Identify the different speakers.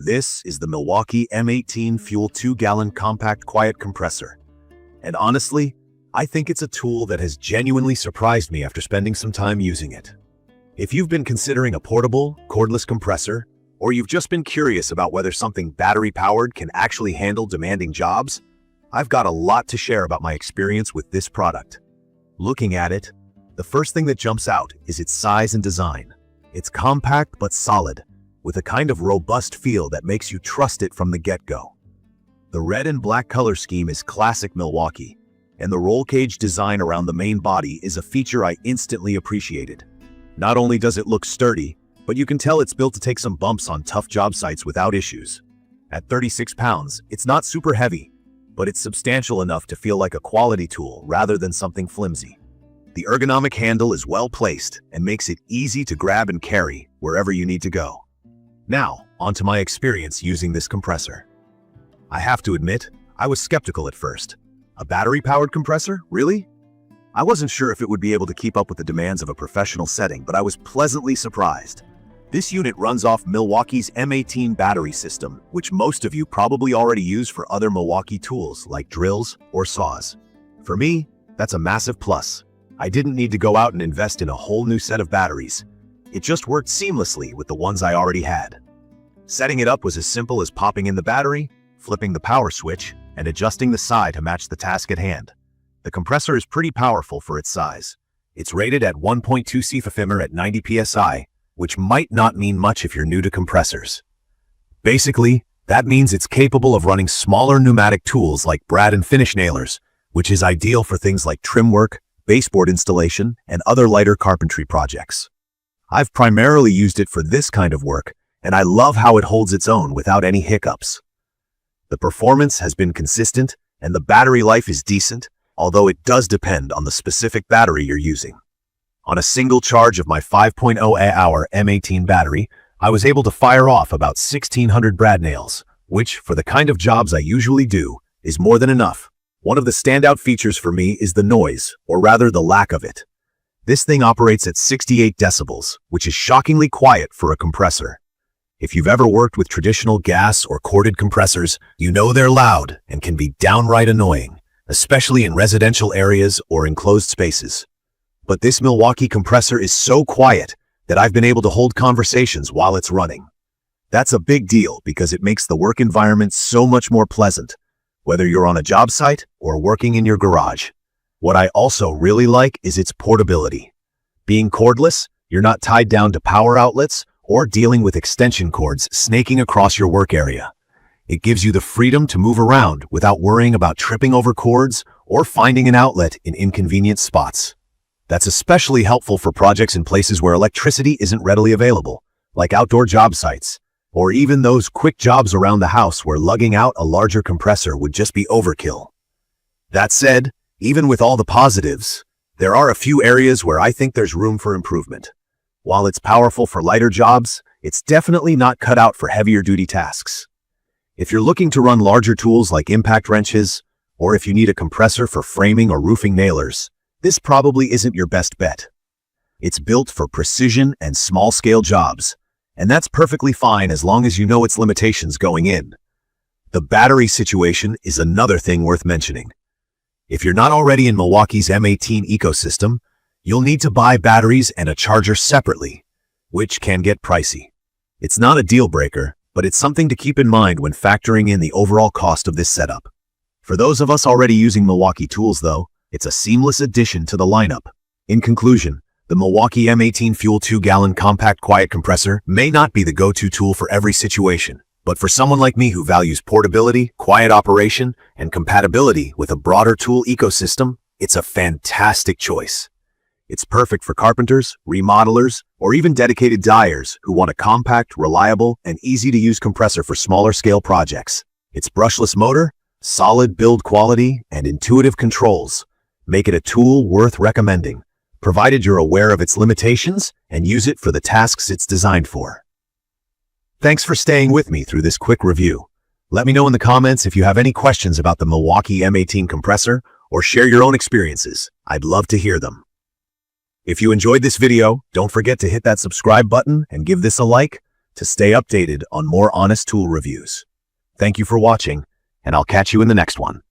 Speaker 1: This is the Milwaukee M18 FUEL 2-gallon compact quiet compressor. And honestly, I think it's a tool that has genuinely surprised me after spending some time using it. If you've been considering a portable, cordless compressor, or you've just been curious about whether something battery-powered can actually handle demanding jobs, I've got a lot to share about my experience with this product. Looking at it, the first thing that jumps out is its size and design. It's compact but solid, with a kind of robust feel that makes you trust it from the get-go. The red and black color scheme is classic Milwaukee, and the roll cage design around the main body is a feature I instantly appreciated. Not only does it look sturdy, but you can tell it's built to take some bumps on tough job sites without issues. At 36 pounds, it's not super heavy, but it's substantial enough to feel like a quality tool rather than something flimsy. The ergonomic handle is well placed and makes it easy to grab and carry wherever you need to go. Now, onto my experience using this compressor. I have to admit, I was skeptical at first. A battery-powered compressor? Really? I wasn't sure if it would be able to keep up with the demands of a professional setting, but I was pleasantly surprised. This unit runs off Milwaukee's M18 battery system, which most of you probably already use for other Milwaukee tools like drills or saws. For me, that's a massive plus. I didn't need to go out and invest in a whole new set of batteries. It just worked seamlessly with the ones I already had. Setting it up was as simple as popping in the battery, flipping the power switch, and adjusting the side to match the task at hand. The compressor is pretty powerful for its size. It's rated at 1.2 CFM at 90 psi, which might not mean much if you're new to compressors. Basically, that means it's capable of running smaller pneumatic tools like brad and finish nailers, which is ideal for things like trim work, baseboard installation, and other lighter carpentry projects. I've primarily used it for this kind of work, and I love how it holds its own without any hiccups. The performance has been consistent, and the battery life is decent, although it does depend on the specific battery you're using. On a single charge of my 5.0 Ah M18 battery, I was able to fire off about 1,600 brad nails, which, for the kind of jobs I usually do, is more than enough. One of the standout features for me is the noise, or rather the lack of it. This thing operates at 68 decibels, which is shockingly quiet for a compressor. If you've ever worked with traditional gas or corded compressors, you know they're loud and can be downright annoying, especially in residential areas or enclosed spaces. But this Milwaukee compressor is so quiet that I've been able to hold conversations while it's running. That's a big deal because it makes the work environment so much more pleasant, whether you're on a job site or working in your garage. What I also really like is its portability. Being cordless, you're not tied down to power outlets or dealing with extension cords snaking across your work area. It gives you the freedom to move around without worrying about tripping over cords or finding an outlet in inconvenient spots. That's especially helpful for projects in places where electricity isn't readily available, like outdoor job sites, or even those quick jobs around the house where lugging out a larger compressor would just be overkill. That said, even with all the positives, there are a few areas where I think there's room for improvement. While it's powerful for lighter jobs, it's definitely not cut out for heavier duty tasks. If you're looking to run larger tools like impact wrenches, or if you need a compressor for framing or roofing nailers, this probably isn't your best bet. It's built for precision and small-scale jobs, and that's perfectly fine as long as you know its limitations going in. The battery situation is another thing worth mentioning. If you're not already in Milwaukee's M18 ecosystem, you'll need to buy batteries and a charger separately, which can get pricey. It's not a deal breaker, but it's something to keep in mind when factoring in the overall cost of this setup. For those of us already using Milwaukee tools, though, it's a seamless addition to the lineup. In conclusion, the Milwaukee M18 FUEL 2-gallon compact quiet compressor may not be the go-to tool for every situation, but for someone like me who values portability, quiet operation, and compatibility with a broader tool ecosystem, it's a fantastic choice. It's perfect for carpenters, remodelers, or even dedicated dyers who want a compact, reliable, and easy-to-use compressor for smaller-scale projects. Its brushless motor, solid build quality, and intuitive controls make it a tool worth recommending, provided you're aware of its limitations and use it for the tasks it's designed for. Thanks for staying with me through this quick review. Let me know in the comments if you have any questions about the Milwaukee M18 compressor or share your own experiences. I'd love to hear them. If you enjoyed this video, don't forget to hit that subscribe button and give this a like to stay updated on more honest tool reviews. Thank you for watching, and I'll catch you in the next one.